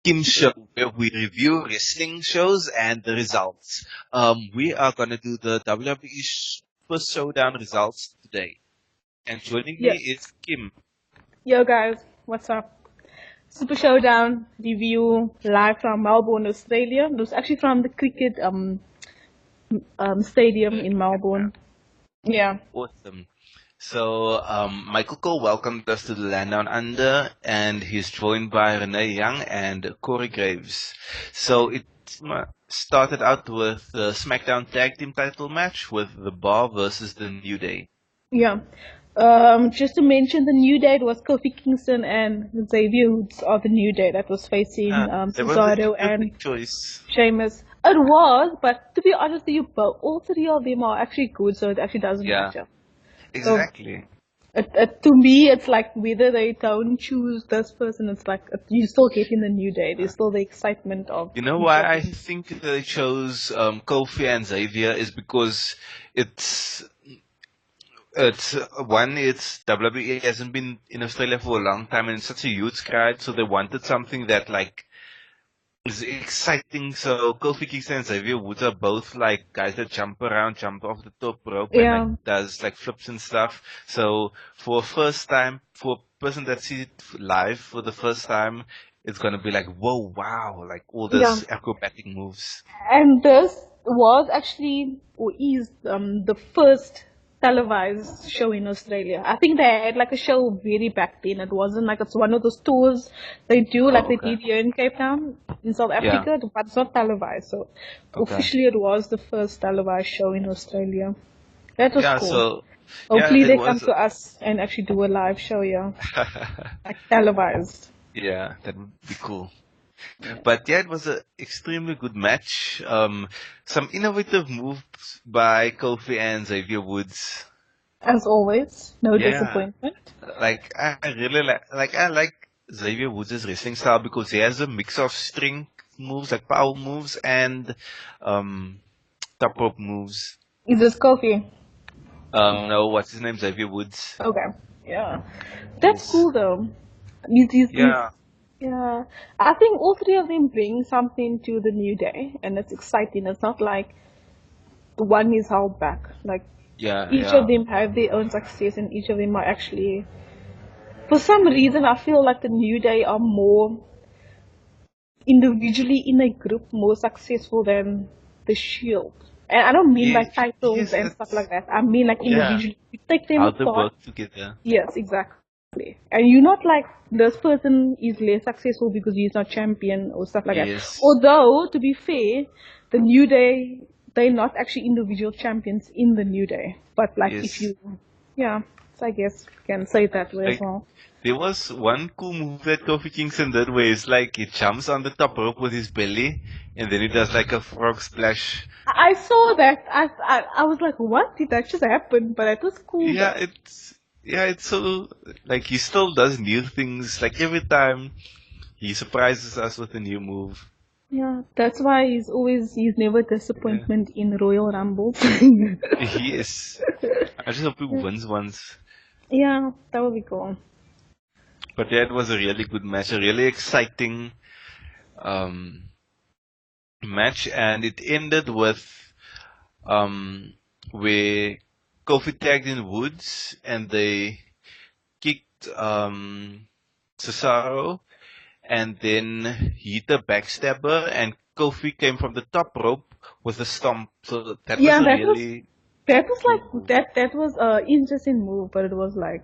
Kim show where we review wrestling shows and the results. We are gonna do the WWE First Showdown results today. And joining me Yeah. is Kim. Yo guys, what's up? Super Showdown review live from Melbourne, Australia. It was actually from the cricket stadium in Melbourne. Yeah. Awesome. So Michael Cole welcomed us to the Land Down Under, and he's joined by Renee Young and Corey Graves. So it started out with the SmackDown Tag Team title match with The Bar versus the New Day. Yeah. Just to mention the New Day, it was Kofi Kingston and Xavier Woods of the New Day that was facing There was Cesaro a and choice. Sheamus. It was, but to be honest with you, all three of them are actually good, so it actually doesn't Yeah. matter. Exactly. To me, it's like whether they don't choose this person, it's like you still get in the New Day. There's still the excitement of. You know why I think they chose Kofi and Xavier is because it's WWE hasn't been in Australia for a long time and it's such a huge crowd, so they wanted something that like is exciting. So Kofi Kingston and Xavier Woods are both like guys that jump around, jump off the top rope, and like does like flips and stuff. So for a person that sees it live for the first time, it's gonna be like, whoa, wow, like all this acrobatic moves. And this was actually, or is, the first televised show in Australia. I think they had like a show very back then. It wasn't like it's one of those tours they do like they did here in Cape Town in South Africa, but it's not televised. So officially it was the first televised show in Australia. That was cool. So hopefully they come to us and actually do a live show, like televised. Yeah, that would be cool. But yeah, it was an extremely good match. Some innovative moves by Kofi and Xavier Woods. As always, no disappointment. Like I really like Xavier Woods' wrestling style because he has a mix of strength moves, like power moves, and top rope moves. Is this Kofi? No, what's his name? Xavier Woods. Okay, yeah, that's cool though. Yeah, I think all three of them bring something to the New Day, and it's exciting. It's not like the one is held back. Like each of them have their own success, and each of them are actually, for some reason, I feel like the New Day are more individually in a group more successful than the Shield. And I don't mean like titles and stuff like that. I mean like individually. You take them apart. How they work together. Yes, exactly. And you're not like this person is less successful because he's not champion or stuff like that. Although, to be fair, the New Day, they're not actually individual champions in the New Day. But like if you, so I guess you can say it that way as well. There was one cool move that Kofi Kingston did where it's like he jumps on the top rope with his belly and then he does like a frog splash. I saw that. I was like, what did that just happen? But it was cool. It's so, like, he still does new things. Like, every time he surprises us with a new move. Yeah, that's why he's never disappointment in Royal Rumble. He is. I just hope he wins once. Yeah, that would be cool. But yeah, it was a really good match, a really exciting match, and it ended with where Kofi tagged in Woods and they kicked Cesaro and then he hit a backstabber and Kofi came from the top rope with a stomp. So that was an interesting move, but it was like,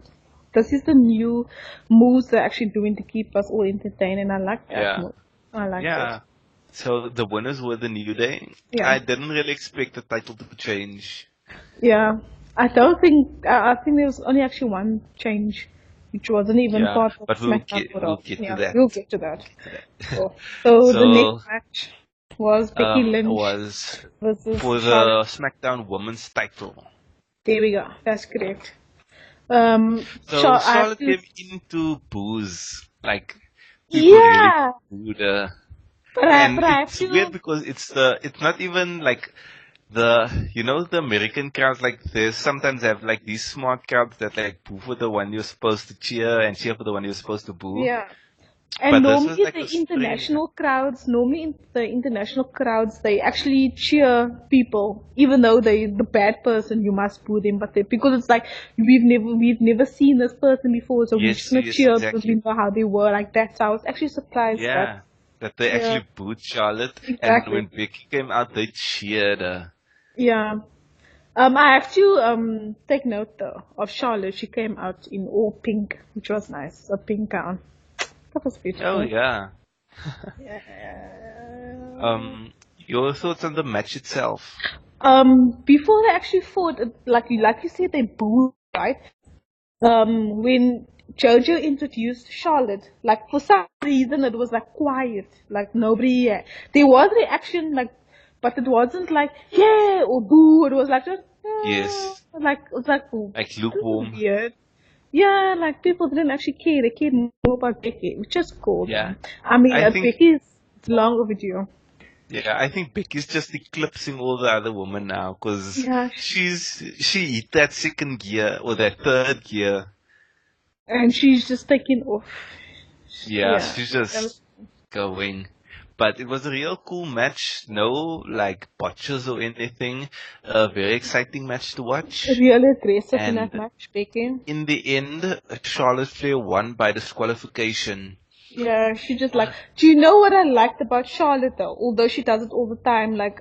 this is the new moves they're actually doing to keep us all entertained, and I like that move. I like it. So the winners were the New Day. I didn't really expect the title to change. Yeah. I think there was only actually one change, which wasn't even part of SmackDown. We'll get to that. We'll get to that. So the next match was Becky Lynch versus for the SmackDown Women's title. There we go. That's correct. So Charlotte came into boos, like people really booed her. And it's weird because it's not even like the American crowds, like they sometimes have like these smart crowds that like boo for the one you're supposed to cheer and cheer for the one you're supposed to boo. Yeah. And But this was normally like the a strange. international crowds, they actually cheer people, even though they the bad person, you must boo them, but because it's like we've never seen this person before, so we're just Yes, gonna yes, cheer because we exactly. know how they were like that. So I was actually surprised that Yeah, that they yeah, actually booed Charlotte, and exactly. when Becky came out, they cheered her. Yeah. I have to take note though of Charlotte. She came out in all pink, which was nice, a pink gown. That was Oh beautiful. yeah. Yeah. Your thoughts on the match itself? Before they actually fought, like you said, they booed, right? When Jojo introduced Charlotte, like for some reason it was like quiet, like nobody. There was reaction, like, but it wasn't like yeah or boo. It was like just Yes, like it was like like this is lukewarm. weird. Yeah, like people didn't actually care. They cared more about Becky, which is cool Yeah, though. I mean, I think Becky's long overdue. yeah, I think Becky's just eclipsing all the other women now because Yeah, she hit that second gear or that third gear. and she's just taking off. Yeah, Yeah. she's just going. But it was a real cool match. No like botches or anything. A very exciting match to watch. Really aggressive in that And match, Becky. in the end, Charlotte Flair won by disqualification. Yeah, she just like. Do you know what I liked about Charlotte though? Although she does it all the time, like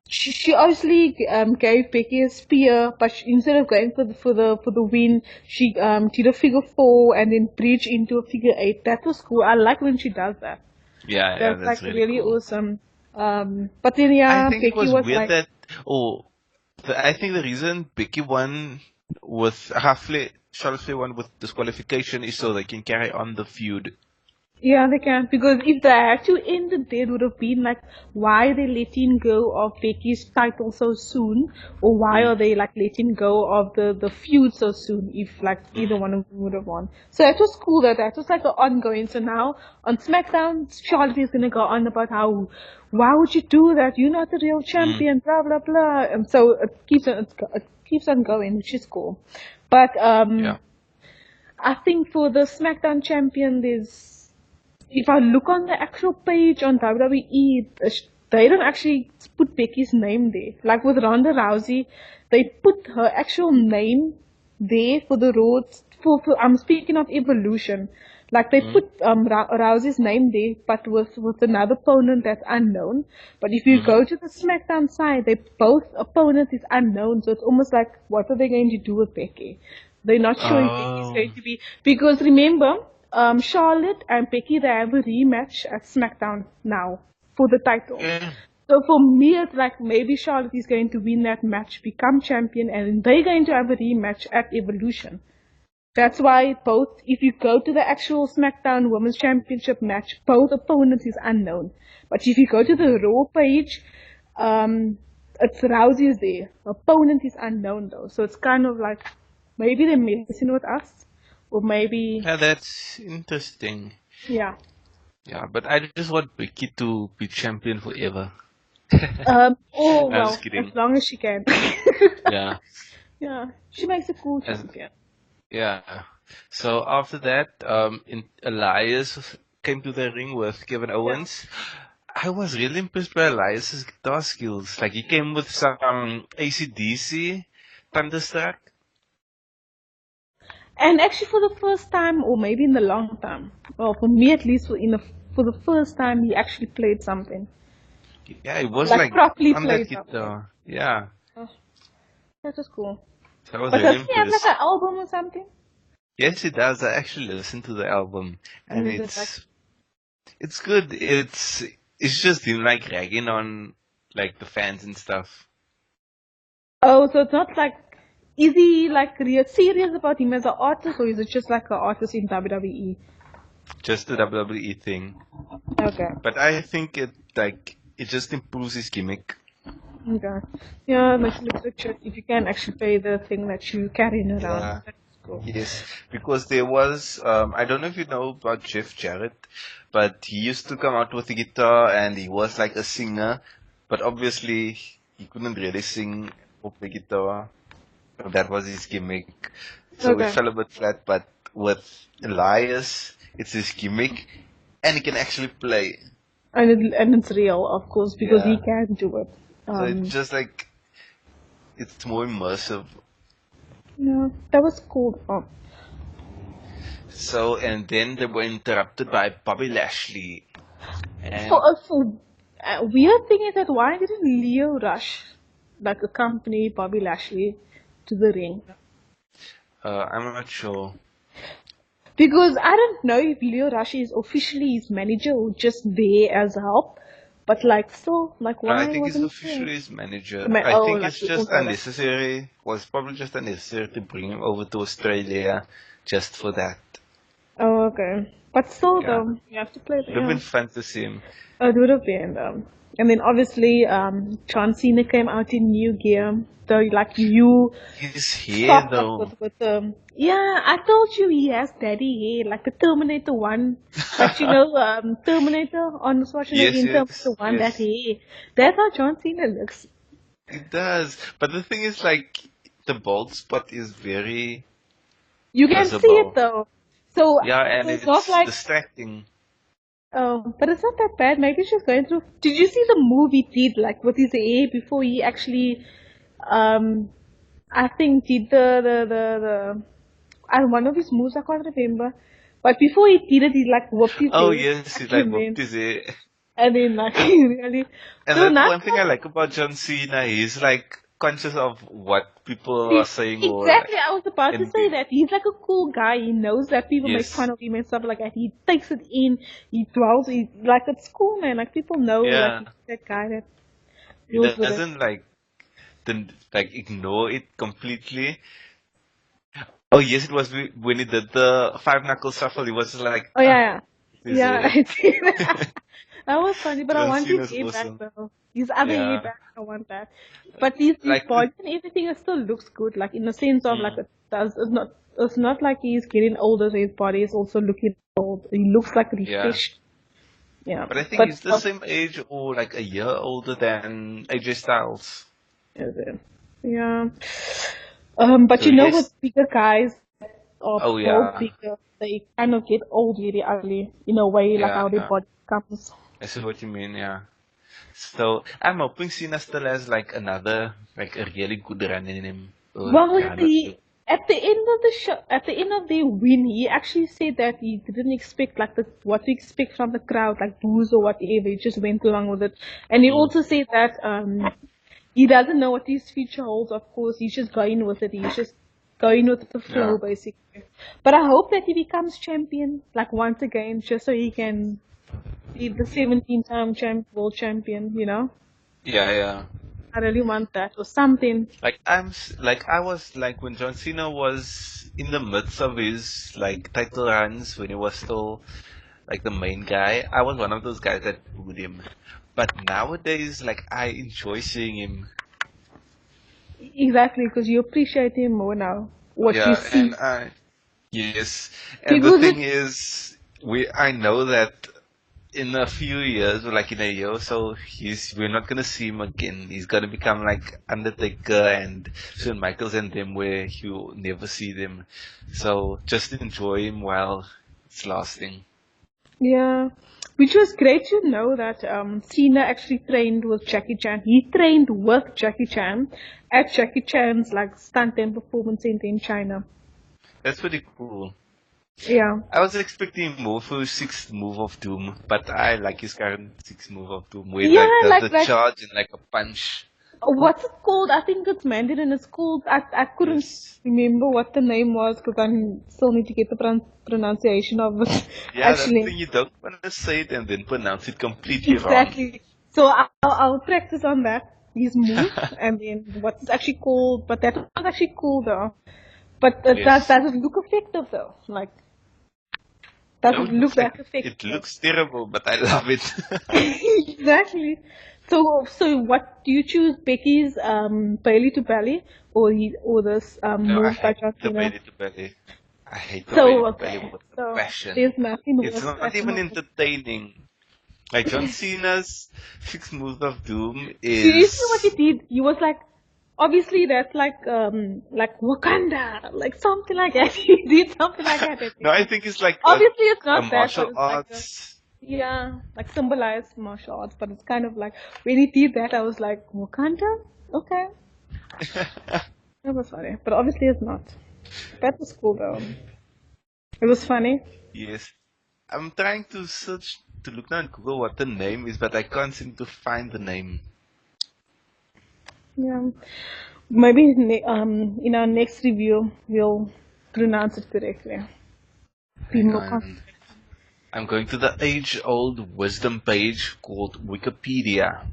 she obviously gave Becky a spear, but instead of going for the win, she did a figure four and then bridge into a figure eight. That was cool. I like when she does that. Yeah, yeah, That's like that's really really cool. awesome. But then I yeah, think it Becky was was weird like. that, oh, I think the reason Becky won with Charlotte Flair won with disqualification is so they can carry on the feud. Yeah, they can. Because if they had to end it there, it would have been like, why are they letting go of Becky's title so soon? Or why Mm, are they like letting go of the feud so soon if like either mm, one of them would have won? So it was cool that was like an ongoing. So now on SmackDown, Charlotte is going to go on about how, why would you do that? You're not the real mm, champion, blah, blah, blah. And so it keeps on going, which is cool. But yeah. I think for the SmackDown champion, if I look on the actual page on WWE, they don't actually put Becky's name there. Like with Ronda Rousey, they put her actual name there for the roads. I'm speaking of Evolution. Like they Mm, put Rousey's name there, but with another opponent that's unknown. But if you mm, go to the SmackDown side, they both opponent is unknown. So it's almost like, what are they going to do with Becky? They're not sure if Becky's oh, going to be, because remember, Charlotte and Becky, they have a rematch at SmackDown now for the title. yeah. So for me, it's like maybe Charlotte is going to win that match, become champion, and they're going to have a rematch at Evolution. That's why if you go to the actual SmackDown Women's Championship match, both opponents is unknown. But if you go to the Raw page, it's Rousey is there. Opponent is unknown though. So it's kind of like, maybe they're messing with us. Or maybe, Yeah, that's interesting. yeah. Yeah, but I just want Becky to be champion forever. Oh I'm well, just as kidding. long as she can. Yeah, Yeah, she makes a cool as, champion. yeah. So after that, Elias came to the ring with Kevin Yeah. Owens. I was really impressed by Elias's guitar skills. Like he came with some AC/DC Thunderstruck. And actually, for the first time, or maybe in the long time, well, for me at least, for the first time, he actually played something, Yeah, it was like like properly on that played something. guitar. Yeah, Oh, that was cool. so I was But really does he have like impressed. an album or something? Yes, it does. I actually listened to the album, And and is it like, it's good. It's just him like ragging on like the fans and stuff. oh, so it's not like, is he like real serious about him as an artist, or is it just like an artist in WWE? Just the WWE thing. Okay. But I think it just improves his gimmick. Okay. Yeah, like literature, if you can actually play the thing that you carrying around, Yeah. that's cool. Yes, because there was I don't know if you know about Jeff Jarrett, but he used to come out with a guitar and he was like a singer, but obviously he couldn't really sing off the guitar. That was his gimmick. So it Okay. fell a bit flat, but with Elias, it's his gimmick, and he can actually play. And it's real, of course, because he Yeah. can do it. So it's just like, it's more immersive. Yeah, that was cool. So, and then they were interrupted by Bobby Lashley. And Weird thing is that why didn't Leo Rush like accompany Bobby Lashley to the ring? I'm not sure. Because I don't know if Leo Rush is officially his manager or just there as help. But like still, like No, I why think he's wasn't officially his manager. he? I Oh, think like it's he just also unnecessary. Was probably just unnecessary to bring him over to Australia just for that. Oh, okay. But still, Yeah. though, you have to play It the would have yeah. been fun to see him. It would have been. And then obviously, John Cena came out in new gear. So like you His hair, stocked up though. with yeah, I told you he has daddy hair, like the Terminator one. But you know, Terminator on Schwarzenegger Yes, in Terminator yes, one, that yes. hair. That's how John Cena looks. It does. But the thing is, like, the bald spot is very You can see it visible. though. So, Yeah, and so it's not it's like distracting. oh, but it's not that bad. Maybe he's just going through. Did you see the move he did, like with his hair before he actually, um, I think did one of his moves I can't remember, but before he did it, he like whooped his Oh, hair, yes, he like and whooped then his hair. and then like he really. And So that's now one thing I like about John Cena. He's like conscious of what people are saying or exactly, I was about to and say that he's like a cool guy. He knows that people make yes, fun of him and stuff like that. He takes it in. He dwells. He like it's cool, man. Like people know, like yeah, he's that guy that he deals with it. doesn't like like ignore it completely. Oh yes, it was when he did the five knuckle shuffle. He was just like, Oh yeah, is yeah, it? I see that. That was funny, but I John want his Cena's hair back awesome. though. His other hair Yeah, back, I want that. But his like the body and everything still looks good, like in the sense of like mm, it's not like he's getting older, so his body is also looking old. He looks like yeah. refreshed. Yeah, But I think but he's the same age or like a year older than AJ Styles. is it? Yeah. But So you know, with yes. bigger guys or Oh built yeah, bigger, they kind of get old really ugly in a way, like yeah, how their yeah. body comes. I see what you mean. Yeah. So I'm hoping Cena still has like another like a really good run in him. Or Well, run or two. at the end of the show, at the end of the win, he actually said that he didn't expect like what to expect from the crowd, like boos or whatever. He just went along with it, and he Mm, also said that he doesn't know what his future holds. Of course, he's just going with it. He's just going with the yeah. flow, basically. But I hope that he becomes champion, like once again, just so he can be the 17-time world champion. You know, Yeah, yeah. I really want that or something. Like like I was like when John Cena was in the midst of his like title runs when he was still like the main guy. I was one of those guys that booed him. But nowadays, like I enjoy seeing him. Exactly, because you appreciate him more now. What you Yeah, and see. yes. And the Because thing it, is, I know that in a few years, or like in a year or so, we're not gonna see him again. He's gonna become like Undertaker and Shawn Michaels and them, where you never see them. So just enjoy him while it's lasting. yeah. Which was great to know that Cena actually trained with Jackie Chan. He trained with Jackie Chan at Jackie Chan's like stunt and performance center in China. That's pretty cool. Yeah. I was expecting more for sixth move of doom, but I like his current sixth move of doom, where Yeah, like does like the like charge and like a punch. what's it called? I think it's Mandarin. It's called. I couldn't Yes. remember what the name was because I still need to get the pronunciation of it. Yeah, that Actually. thing you don't want to say it and then pronounce it completely wrong. Exactly. So I'll practice on that, his move, and then what's actually called, but that was actually cool though. But Yes. does it look effective though? Like, does No, it it look looks like that it effective? looks terrible, but I love it. Exactly. So what do you choose, Becky's belly to belly, or this No, I move by hate John the Cena? belly to belly. I hate the belly So to belly okay, with a so passion. there's nothing It's worse not at the even moment. entertaining. Like John Cena's six moves of doom Seriously, what he is did, he was like, obviously that's like Wakanda, like something like that. He did something like that. No, I think it's like Obviously, it's a not that, but martial it's like arts. like symbolized martial arts. But it's kind of like when he did that, I was like Wakanda. Okay, that was funny, but obviously it's not. That was cool though. It was funny. Yes. I'm trying to look now on Google what the name is, but I can't seem to find the name. Yeah, maybe in our next review we'll pronounce it correctly. Be Hang more on. I'm going to the age-old wisdom page called Wikipedia.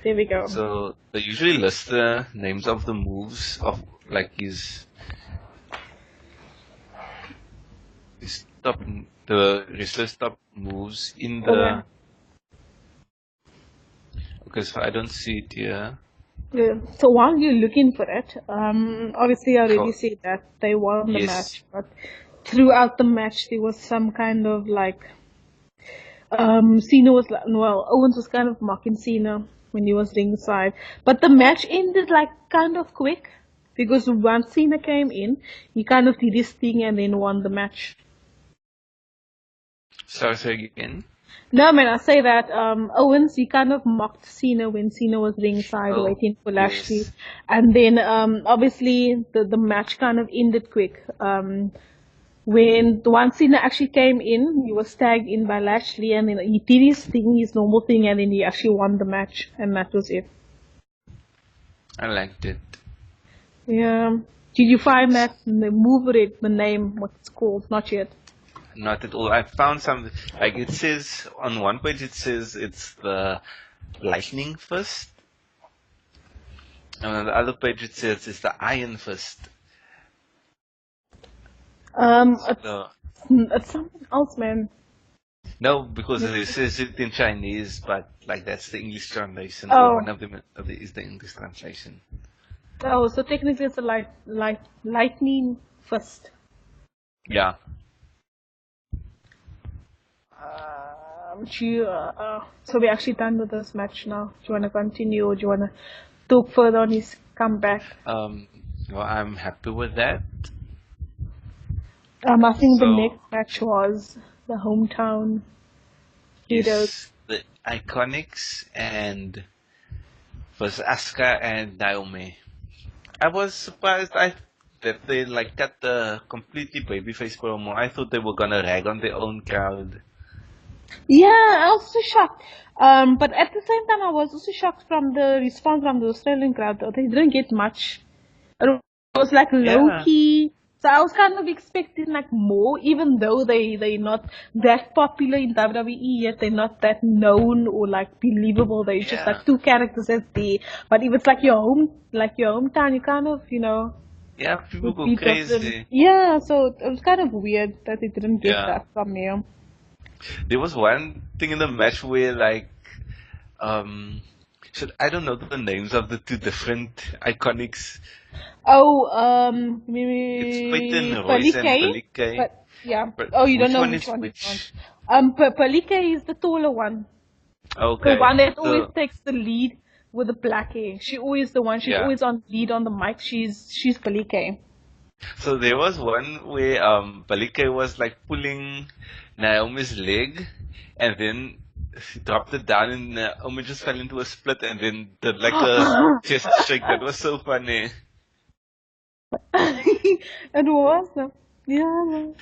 There we go. So they usually list the names of the moves of like his top, the wrestler's top moves in the. Okay, so I don't see it here. Yeah. So while you're looking for it, obviously I already said that they won the Yes. match, but throughout the match there was some kind of like, Cena was like, well, Owens was kind of mocking Cena when he was ringside, but the match ended like kind of quick because once Cena came in, he kind of did his thing and then won the match. Sorry, say again. No, man, I say that Owens, he kind of mocked Cena when Cena was ringside waiting for Lashley. Yes. And then obviously the match kind of ended quick. When once Cena actually came in, he was tagged in by Lashley and then he did his thing, his normal thing, and then he actually won the match, and that was it. I liked it. Yeah. Did you find that the move it, the name, what it's called? Not yet. Not at all. I found something, like it says, on one page it says it's the lightning fist. And on the other page it says it's the iron fist. It's something else, man. No, because it says it in Chinese, but like that's the English translation. Oh. One of them is the English translation. Oh, so technically it's a lightning fist. Yeah. So we're actually done with this match now. Do you want to continue or do you want to talk further on his comeback? Well, I'm happy with that. I think the next match was the hometown Yes, the Iconics and versus Asuka and Naomi. I was surprised that they like cut the completely babyface promo. I thought they were gonna rag on their own crowd. Yeah, I was so shocked. But at the same time, I was also shocked from the response from the Australian crowd. They didn't get much. It was like low key. So I was kind of expecting like more, even though they're not that popular in WWE yet. They're not that known or like believable. They're just like two characters that's there. But if it's like your hometown, you kind of, Yeah, people go crazy. Yeah, so it was kind of weird that they didn't get that from me. There was one thing in the match where like, I don't know the names of the two different Iconics. It's Peyton Royce and Pelike. Yeah. But you don't know which one is one. Pelike is the taller one. Okay. The one that always takes the lead with the black hair. She's always the one. She's always on lead on the mic. She's Pelike. So there was one where Pelike was like pulling Naomi's leg, and then she dropped it down, and Naomi just fell into a split, and then did like a chest shake. That was so funny. It was. Yeah.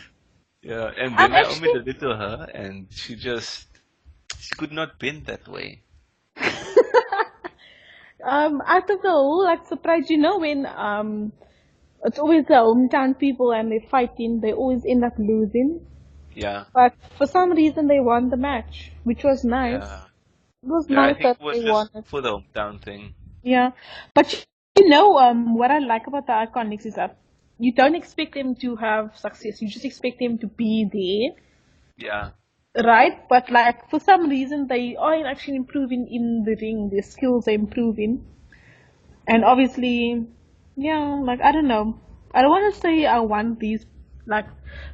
Yeah, and then Naomi did it to her, and she could not bend that way. Out of the whole like surprise, when it's always the hometown people and they're fighting, they always end up losing. Yeah. But for some reason they won the match, which was nice. Yeah. It was nice that they won it. For the hometown thing. Yeah. But what I like about the Iconics is that you don't expect them to have success. You just expect them to be there. Yeah. Right? But like for some reason they are actually improving in the ring. Their skills are improving. And obviously, like I don't know. I don't want to say I want these like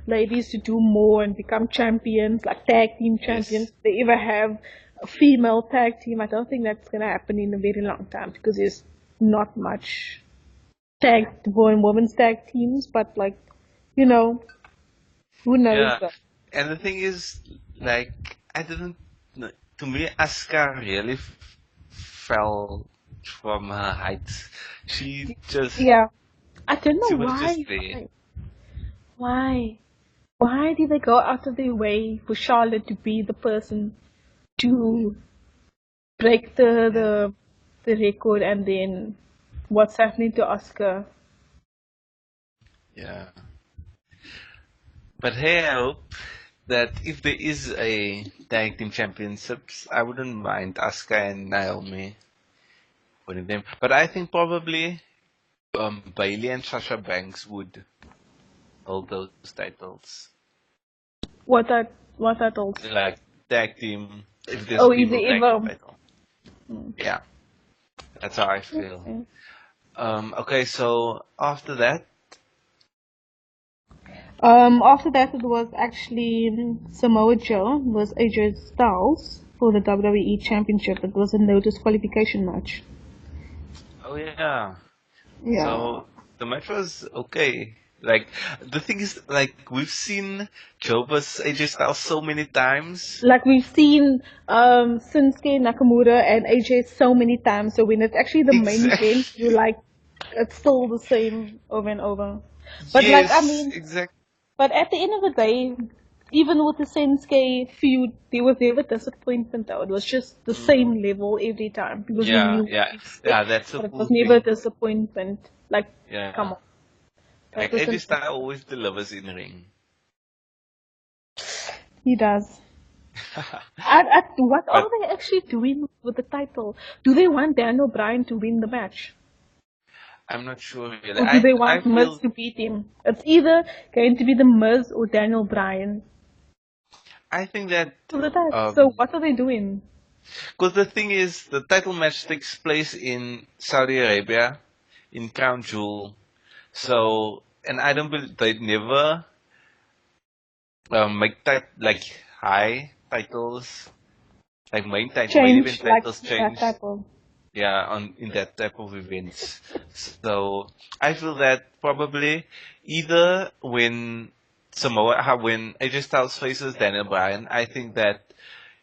ladies to do more and become champions, like tag team champions. Yes. They ever have a female tag team. I don't think that's gonna happen in a very long time because there's not much women's tag teams, but like, you know, who knows? Yeah. And the thing is, like, I didn't. To me, Asuka really fell from her heights. She just, Yeah, I don't she know was why. just there. Why? Why did they go out of their way for Charlotte to be the person to break the record, and then what's happening to Asuka? Yeah. But hey, I hope that if there is a tag team championships, I wouldn't mind Asuka and Naomi winning them. But I think probably Bailey and Sasha Banks would hold those titles. What I told. Like tag team, if there's a Oh, is female it tag ever? team title. Yeah, that's how I feel. Okay. Okay, so after that, After that, it was actually Samoa Joe was AJ Styles for the WWE Championship. It was a no disqualification match. oh yeah, Yeah. so the match was okay. Like the thing is, like we've seen Joe vs AJ Styles so many times. Like we've seen Shinsuke Nakamura and AJ so many times, so when it's actually the main event, Exactly. you're like, it's still the same over and over. But like, I Yes, mean, exactly. but at the end of the day, even with the Shinsuke feud, there was never disappointment though. It was just the same level every time because we Yeah, knew what yeah, to expect, yeah. That's the but it was cool never a thing. disappointment. Like, come Yeah, on, that like was AJ amazing. Styles always delivers in the ring. He does. What are But they actually doing with the title? Do they want Daniel Bryan to win the match? I'm not sure really. Or do they I want Miz feel to beat him? It's either going to be the Miz or Daniel Bryan I think that for the title. So um what are they doing? because the thing is the title match takes place in Saudi Arabia in Crown Jewel. So and I don't believe they never make like high titles like main Change event like titles that change. title. Yeah, on in that type of events. So I feel that probably either when AJ Styles faces Daniel Bryan, I think that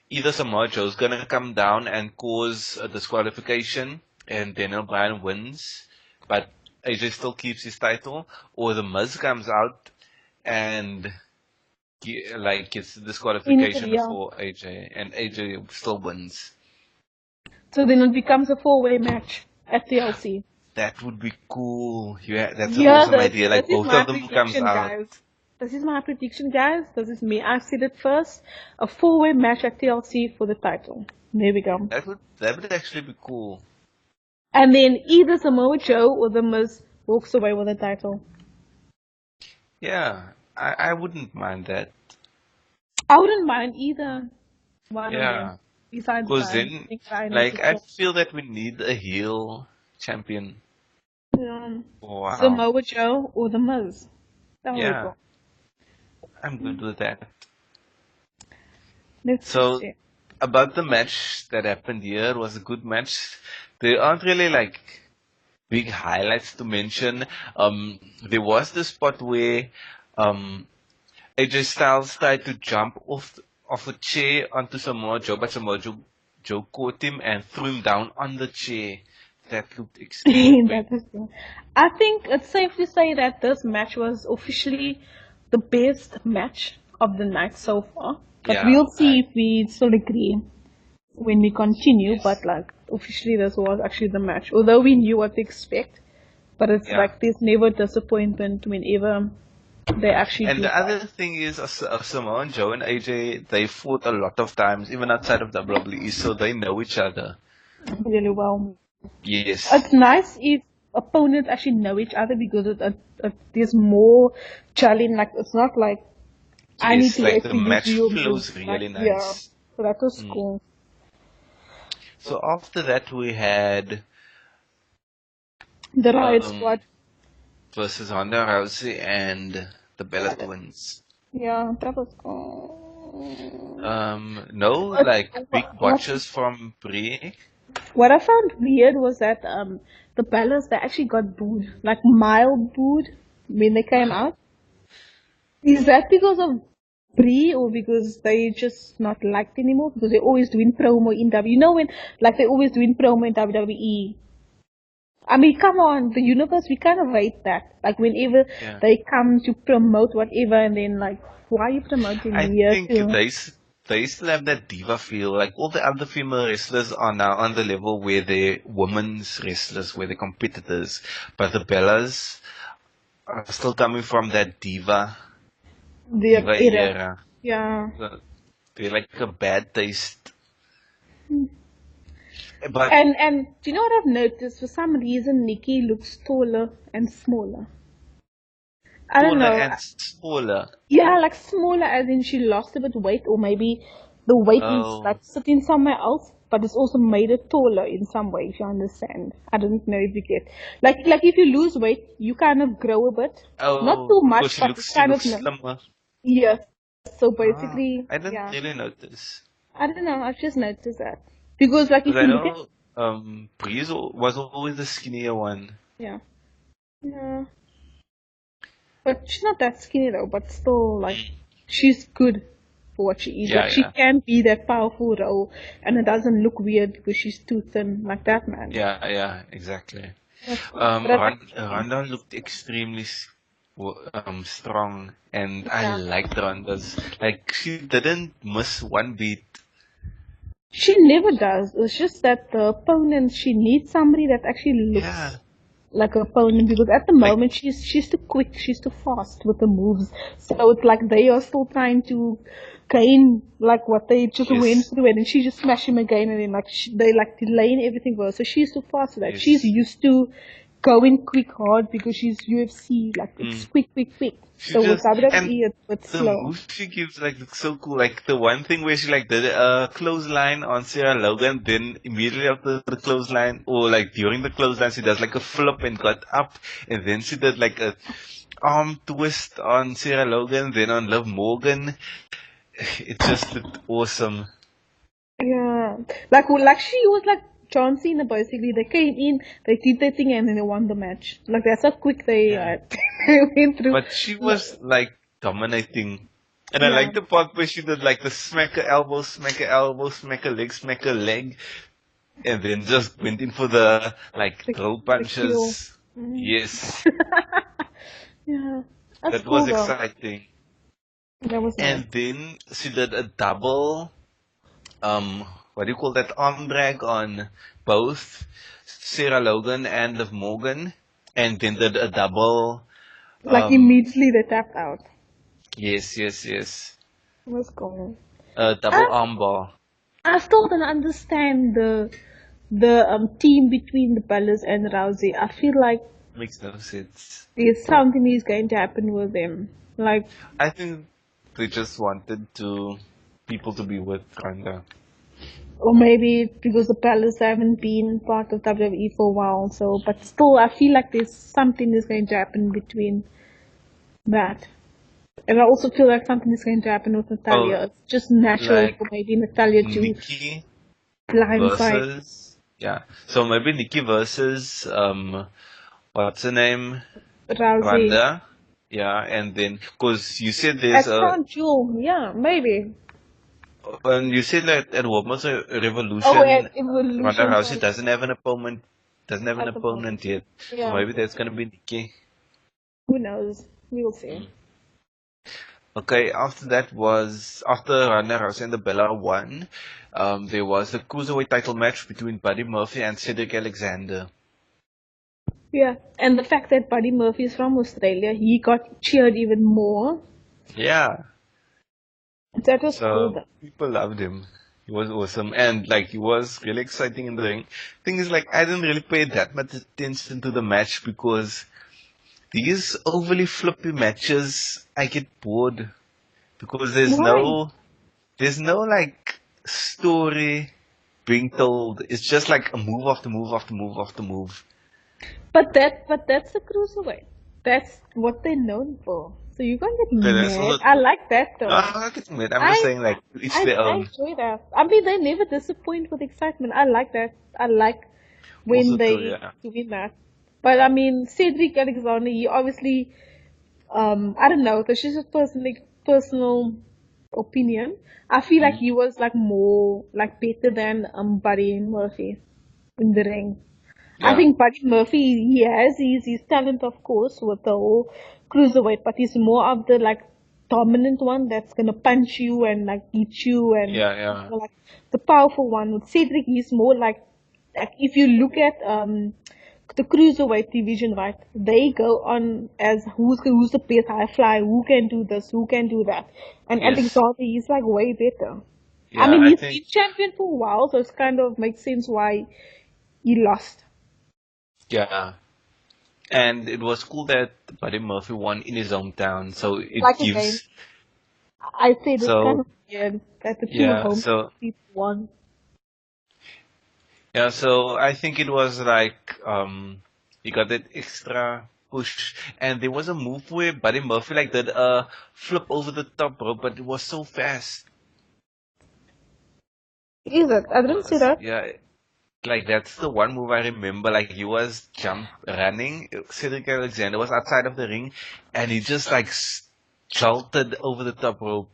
either Samoa Joe's gonna come down and cause a disqualification and Daniel Bryan wins, but AJ still keeps his title, or the Miz comes out and like gets the disqualification Yeah. for AJ and AJ still wins. So then it becomes a four-way match at TLC. That would be cool. Yeah, that's an Yeah, awesome idea. this Like is both my of them comes prediction, out. guys. This is my prediction, guys. This is me. I said it first. A four-way match at TLC for the title. There we go. That would actually be cool. And then either Samoa Joe or The Miz walks away with the title. Yeah, I wouldn't mind that. I wouldn't mind either one of them. Yeah, Besides because Brian. I then, think Brian is like, the I top. feel that we need a heel champion. Wow. Samoa Joe or The Miz. There we Yeah, go. I'm good with that. Let's So see. about the match that happened here, it was a good match. There aren't really like big highlights to mention. There was the spot where um AJ Styles tried to jump off a chair onto Samoa Joe, but Joe caught him and threw him down on the chair. That looked extremely That quick. is good. I think it's safe to say that this match was officially the best match of the night so far. But Yeah, we'll see if we still agree when we continue. yes, But like officially, this was actually the match. Although we knew what to expect, but it's yeah. like there's never disappointment whenever they actually And do the fight. other thing is, Samoa Joe and AJ, they fought a lot of times, even outside of WWE, so they know each other. Really well. Yes, It's nice if opponents actually know each other because there's more challenge. Like it's not like I need yes, to like wait the for you to match do your move. flows Like, really yeah. nice. So that was Mm. cool. So after that, we had The Riot um Squad. versus Honda Rousey and the Bella Twins. Yeah, that was cool. No, What, like big what, botches from Brie. What I found weird was that the Bellas they actually got booed, like mild booed when they came out. Is that because of Brie or because they just not liked anymore? Because they're always doing promo in W. You know when like they're always doing promo in WWE. I mean, come on, the universe, we kind of hate that. Like, whenever Yeah. they come to promote whatever, and then, like, why are you I promoting here think too? they still have that diva feel. Like all the other female wrestlers are now on the level where they're women's wrestlers, where they're competitors. But the Bellas are still coming from that Their diva era. era. Yeah. So they're like a bad taste. But And do you know what I've noticed? For some reason, Nikki looks taller and smaller. I don't taller know. and smaller. Yeah, like smaller as in she lost a bit weight, or maybe the weight is like Oh, sitting somewhere else, but it's also made it taller in some way, if you understand. I don't know if you get like if you lose weight, you kind of grow a bit, not oh, too because much, but it's she kind of looks no. slimmer. Yes. So Ah, basically, I didn't yeah. really notice. I don't know. I've just noticed that because like Because if I you look at know Breeze was always the skinnier one. yeah yeah, but she's not that skinny though. But still, like she's good for what she is. Yeah, Like she yeah. can be that powerful role, and it doesn't look weird because she's too thin like that, man. Yeah, yeah, exactly. That's cool. But I like her. Ronda looked extremely strong, and I Yeah. liked Ronda's. Like she didn't miss one beat. She never does. It's just that the opponent, she needs somebody that actually looks Yeah, like an opponent because at the like moment she's too quick, she's too fast with the moves. So it's like they are still trying to gain like what they just went yes, through, and then she just smash him again, and then like they like delaying everything for her. So she's too fast for that. She's yes. used to going quick hard because she's UFC. Like it's Mm. quick, quick, quick. She So with just and WWE, it's the slow. move she gives like looks so cool. Like the one thing where she like did a clothesline on Sarah Logan, then immediately after the clothesline, or like during the clothesline, she does like a flip and got up, and then she did like a arm twist on Sarah Logan, then on Liv Morgan. It just looked awesome. Yeah, like she was like John Cena basically. They came in, they did their thing, and then they won the match. Like that's how quick they Yeah. they went through. But she was like dominating. And I Yeah, like the part where she did like the smack her elbow, smack her elbow, smack her leg, and then just went in for the like the throw the kill. punches. Mm. Yes, Yeah, that's that was cool though. exciting. That was nice. And then she did a double, what do you call that, arm drag on both Sarah Logan and Liv Morgan, and then did a double, Like um, immediately they tapped out. yes, It was cool. a double I armbar. I still don't understand the team between the Bellas and Rousey. I feel like Makes no sense. there's something is going to happen with them. Like I think they just wanted to people to be with Ronda. or maybe because the Palace haven't been part of WWE for a while, so but still I feel like there's something is going to happen between that. And I also feel like something is going to happen with Oh, Natalia. It's just natural like for maybe Natalia to Nikki blindside versus, yeah. So maybe Nikki versus what's her name? Rousey. Ronda. Yeah, and then because you said there's At a Crown Jewel, yeah, maybe. and you said that at Women's Oh, Revolution, and Ronda Evolution, Rousey sorry, doesn't have an at the moment. opponent yet. So Yeah, maybe that's gonna be Nikki. who knows? We'll see. Okay, after Ronda Rousey and the Bella won, there was the cruiserweight title match between Buddy Murphy and Cedric Alexander. Yeah, and the fact that Buddy Murphy is from Australia, he got cheered even more. Yeah, That was cool, so though. people loved him. He was awesome, and like he was really exciting in the ring. Thing is, like I didn't really pay that much attention to the match because these overly flippy matches, I get bored because Why? there's no like story being told. It's just like a move after move after move after move. But that's the cruiserweight. That's what they're known for. So you can't get Okay, that's mad. also. I like that No, though. I'm not getting mad. I'm just I saying, like, it's their I own. enjoy that. I mean, they never disappoint with excitement. I like that. I like when Also true, they yeah. doing that. But I mean, Cedric Alexander, he obviously, I don't know. That's just a personal opinion. I feel like Mm. he was like more like better than Buddy Murphy in the ring. I Yeah. think Buddy Murphy, he has his talent, of course, with the whole cruiserweight, but he's more of the like dominant one that's gonna punch you and like hit you and Yeah, yeah. like the powerful one. With Cedric, he's more like if you look at the cruiserweight division, right? They go on as who's the best high fly, who can do this, who can do that, and Yes. Alexander he's like way better. I Yeah, mean, I he's think. been champion for a while, so it's kind of makes sense why he lost. Yeah. And it was cool that Buddy Murphy won in his hometown, so it Like again, gives. I said it's kind So of weird that the two yeah, home so people won. yeah, so I think it was like he got that extra push, and there was a move where Buddy Murphy like did a flip over the top rope, but it was so fast. Is it? I didn't see Was that. yeah, like that's the one move I remember. Like he was jump running. Cedric Alexander was outside of the ring, and he just like jolted over the top rope.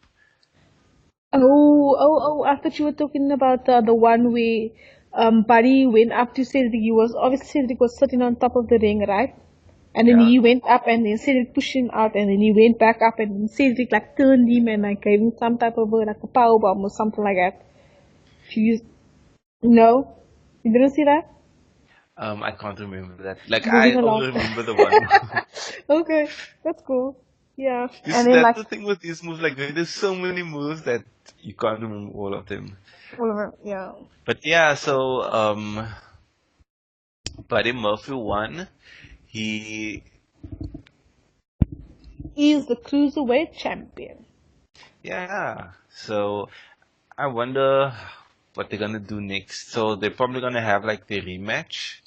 I thought you were talking about the one where Buddy went up to Cedric. He was obviously Cedric was sitting on top of the ring, right? And then Yeah. he went up and then Cedric pushed him out and then he went back up and then Cedric like turned him and like gave him some type of like a power bomb or something like that. She no, you didn't see that? I can't remember that. Like Moving I along. only remember the one. Okay, that's cool. Yeah, You and see, then that's like the thing with these moves. Like there's so many moves that you can't remember all of them. whatever. Yeah, But yeah, so Buddy Murphy won. He he is the cruiserweight champion. yeah. So I wonder what they're gonna do next. So they're probably gonna have like the rematch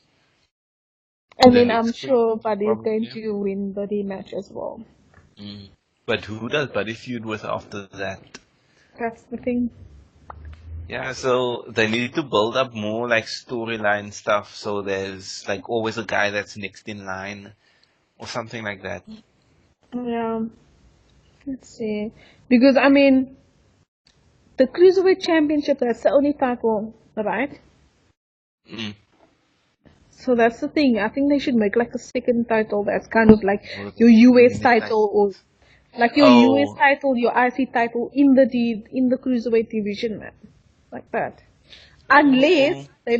in And the then I'm next week, sure Buddy is going probably. to win the rematch as well. Mm. But who does Buddy feud with after that? That's the thing. Yeah, so they need to build up more like storyline stuff. So there's like always a guy that's next in line or something like that. Yeah, let's see. Because I mean, the cruiserweight championship that's the only title, right? Mm. So that's the thing. I think they should make like a second title that's kind of like Or your US mini title or titles. like your US Oh, title, your IC title in the cruiserweight division, man, like that. oh, Unless they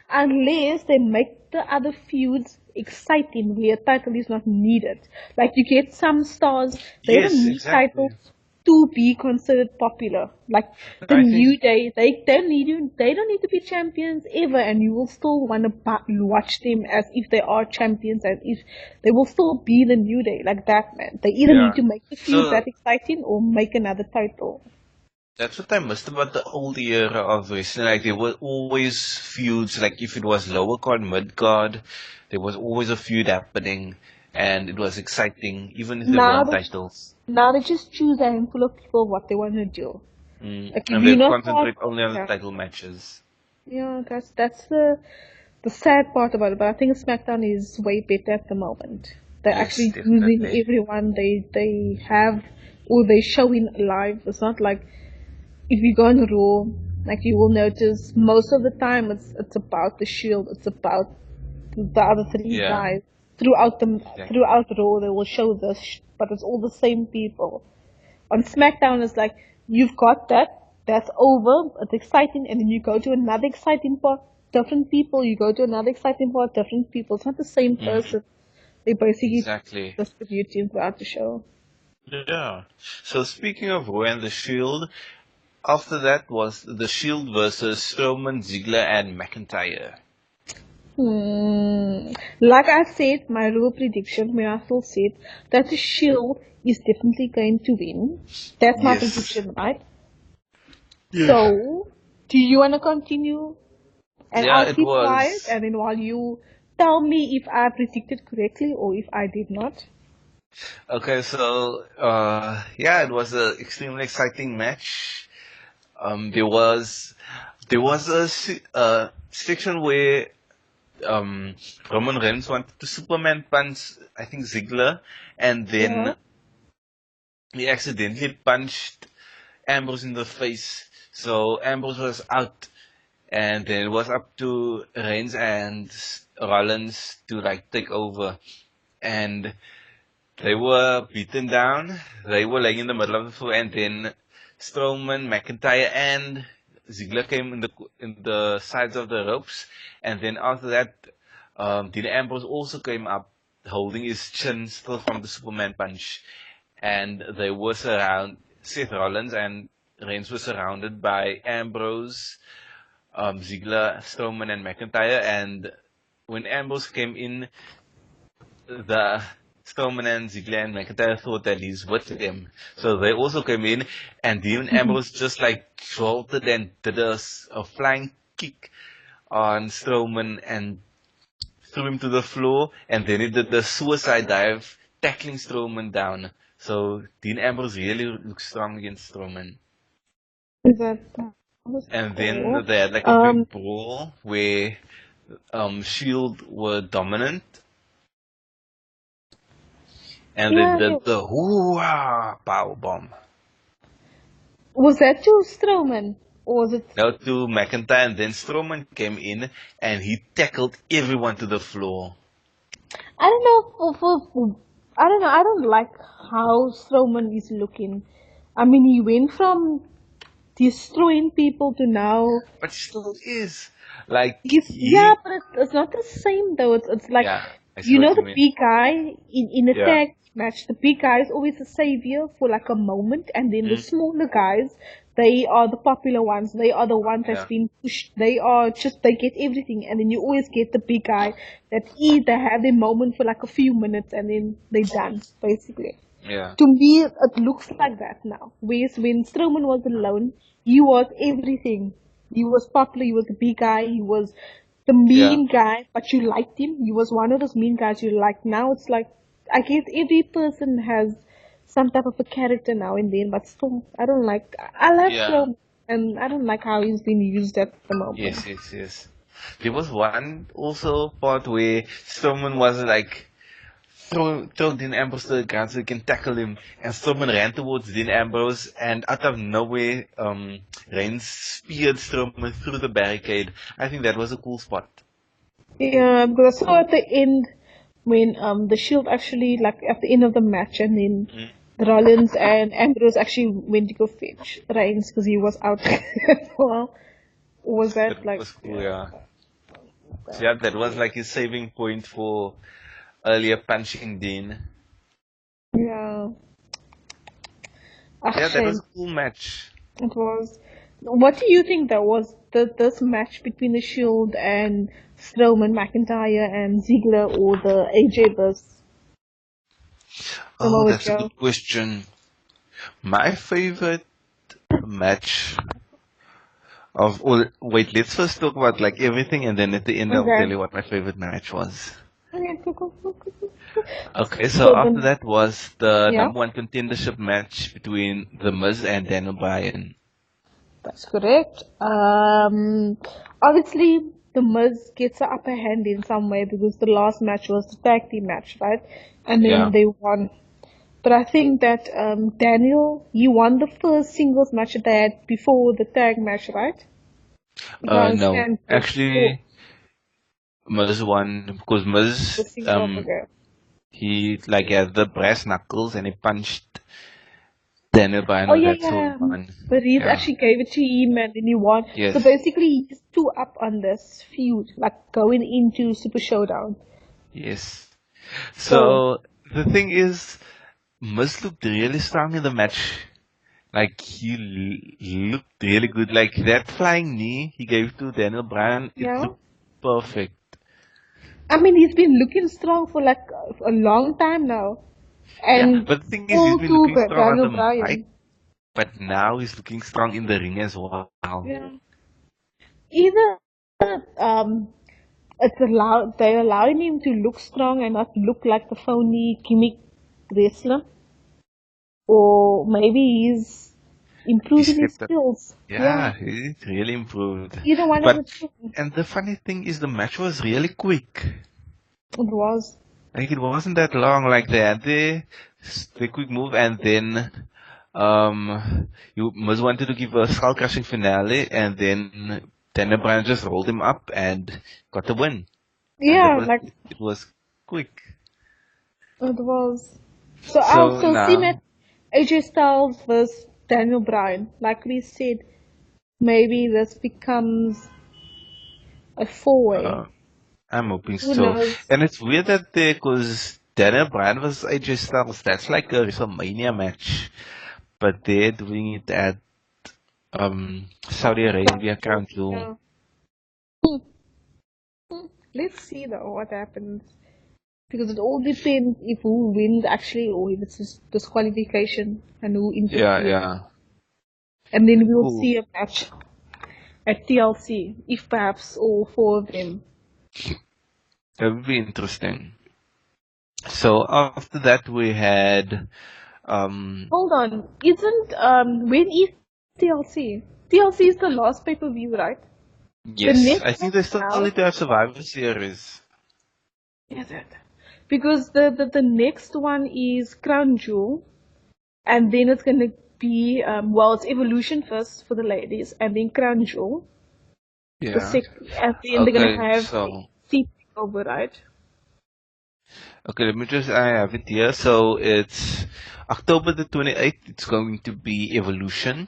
unless they make the other feuds exciting where a title is not needed. Like you get some stars, they don't yes, need exactly. titles to be considered popular. Like But the I think New Day, they don't need to be champions ever, and you will still want to watch them as if they are champions, as if they will still be the New Day, like that, man. They either need yeah. to make the feud So that exciting or make another title. that's what I missed about the old era of wrestling. Like there were always feuds. Like if it was lower card, mid card, there was always a feud happening, and it was exciting, even if they Now weren't they titles. Now they just choose a handful of people what they want to do. Like if And you're they not part, concentrate only on the yeah, title matches. yeah, that's the sad part about it. But I think SmackDown is way better at the moment. They're Yes, actually using definitely. everyone they have or they showing live. It's not like if you go on Raw, like you will notice most of the time it's about the Shield. It's about the other three Yeah, guys throughout the exactly. throughout Raw. They will show this, but it's all the same people. On SmackDown, it's like you've got that's over, it's exciting, and then you go to another exciting part, different people. You go to another exciting part, different people. It's not the same Mm, person. They basically exactly. distributing throughout the show. Yeah. So speaking of Raw and the Shield, after that was the Shield versus Strowman, Ziggler, and McIntyre. Like I said, my Raw prediction, when I still said that the Shield is definitely going to win. That's my Yes. prediction, right? Yeah. So, do you want to continue? And Yeah, I'll it keep quiet, was. and then while you tell me if I predicted correctly or if I did not. Okay, so yeah, it was an extremely exciting match. There was a section where um Roman Reigns wanted to Superman punch, I think, Ziggler, and Yeah. then he accidentally punched Ambrose in the face. So Ambrose was out, and then it was up to Reigns and Rollins to like take over. And they were beaten down. They were laying in the middle of the floor, and then Strowman, McIntyre, and Ziggler came in the sides of the ropes. And then after that, Dean Ambrose also came up, holding his chin still from the Superman punch. And they were surrounded. Seth Rollins and Reigns were surrounded by Ambrose, Ziggler, Strowman, and McIntyre. And when Ambrose came in, the Strowman and Ziggler and McIntyre thought that he's with them. So they also came in, and Dean Ambrose just like jolted and did a flying kick on Strowman and threw him to the floor, and then he did the suicide dive, tackling Strowman down. So Dean Ambrose really looked strong against Strowman. That was And then cool. they had like a big brawl where Shield were dominant, and they Yeah, did the hoo-ah power bomb. was that to Strowman? Or was it? Now to McIntyre, and then Strowman came in and he tackled everyone to the floor. I don't know. I don't know. I don't like how Strowman is looking. I mean, he went from destroying people to now. But he still is. Like, Yeah, but it's not the same though. It's like, yeah, I see what you the mean. big guy in a Yeah. tag match. The big guy is always a savior for like a moment, and then the Mm, smaller guys, they are the popular ones. They are the ones that's yeah. been pushed. They are just they get everything, and then you always get the big guy that either have their moment for like a few minutes and then they done basically. Yeah. To me, it looks like that now. Whereas when Strowman was alone, he was everything. He was popular, he was the big guy, he was the Yeah. mean guy, but you liked him. He was one of those mean guys you liked. Now it's like, I guess every person has some type of a character now and then, but still, I don't like, I love Yeah. Strowman, and I don't like how he's been used at the moment. Yes, yes, yes. There was one also part where Strowman was like throw Dean Ambrose to the ground so he can tackle him, and Strowman ran towards Dean Ambrose, and out of nowhere, Reigns speared Strowman through the barricade. I think that was a cool spot. Yeah, because I saw at the end when the Shield actually like at the end of the match, and then Mm. Rollins and Ambrose actually went to go fetch Reigns because he was out. Well, was That that like was cool, yeah? yeah. So yeah, that was like his saving point for earlier punching Dean. Yeah. Ah, Yeah, that was shame. a cool match. It was. What do you think that was this match between the Shield and Strowman, McIntyre, and Ziggler, or the AJ versus Oh, Samoa that's a Joe? good question. My favorite match of all. Wait, let's first talk about like everything, and then at the end I'll tell Okay. you what my favorite match was. Okay. Cool. Okay, so So after then, that was the yeah. number one contendership match between The Miz and Daniel Bryan. That's correct. Obviously, the Miz gets the upper hand in some way because the last match was the tag team match, right? And then Yeah. they won. But I think that Daniel, he won the first singles match that they had before the tag match, right? If I No. understand correctly. Oh, Actually, Miz won because the Miz, single, okay. he like had the brass knuckles and he punched Daniel Bryan Oh with yeah, that, so he yeah. won. But he Yeah. actually gave it to him and then he won. So Yes. basically, he's two up on this feud, like going into Super Showdown. Yes. So So the thing is, Miz looked really strong in the match. Like he looked really good. Like that flying knee he gave to Daniel Bryan, it yeah. looked perfect. I mean, he's been looking strong for like a long time now, Yeah, and but the thing is, he's all been to looking strong on Daniel the mic, Bryan. but now he's looking strong in the ring as well. Yeah. Either it's allowed they're allowing him to look strong and not look like the phony gimmick wrestler, or maybe he's He improving his stepped up. skills. Yeah, Yeah, he really improved. either one of But the two. and the funny thing is, the match was really quick. It was. Like it wasn't that long. Like they quick move, and then you Miz wanted to give a skull crushing finale, and then Daniel Bryan just rolled him up and got the win. And Yeah, like it was quick. it was. So I'll So still see now, AJ Styles versus Daniel Bryan. Like we said, maybe this becomes a four-way. uh, I'm hoping Who so. knows? And it's weird that because Daniel Bryan was AJ Styles, that's like a WrestleMania match, but they're doing it at Saudi Arabia, Crown Jewel. Yeah. Let's see though what happens. Because it all depends if who wins actually or if it's just disqualification and who Yeah, interferes. yeah. And then we'll Cool. see a match at TLC, if perhaps all four of them. That would be interesting. So after that we had Hold on, isn't when is TLC? TLC is the last pay-per-view, right? The yes, I next think one they still now need to have Survivor Series. is it? Because the next one is Crown Jewel, and then it's gonna be well, it's Evolution first for the ladies, and then Crown Jewel. The Yeah. second, and then they're Okay, gonna have so seat over, right? okay, let me just I have it here. So it's October the 28th, it's going to be Evolution.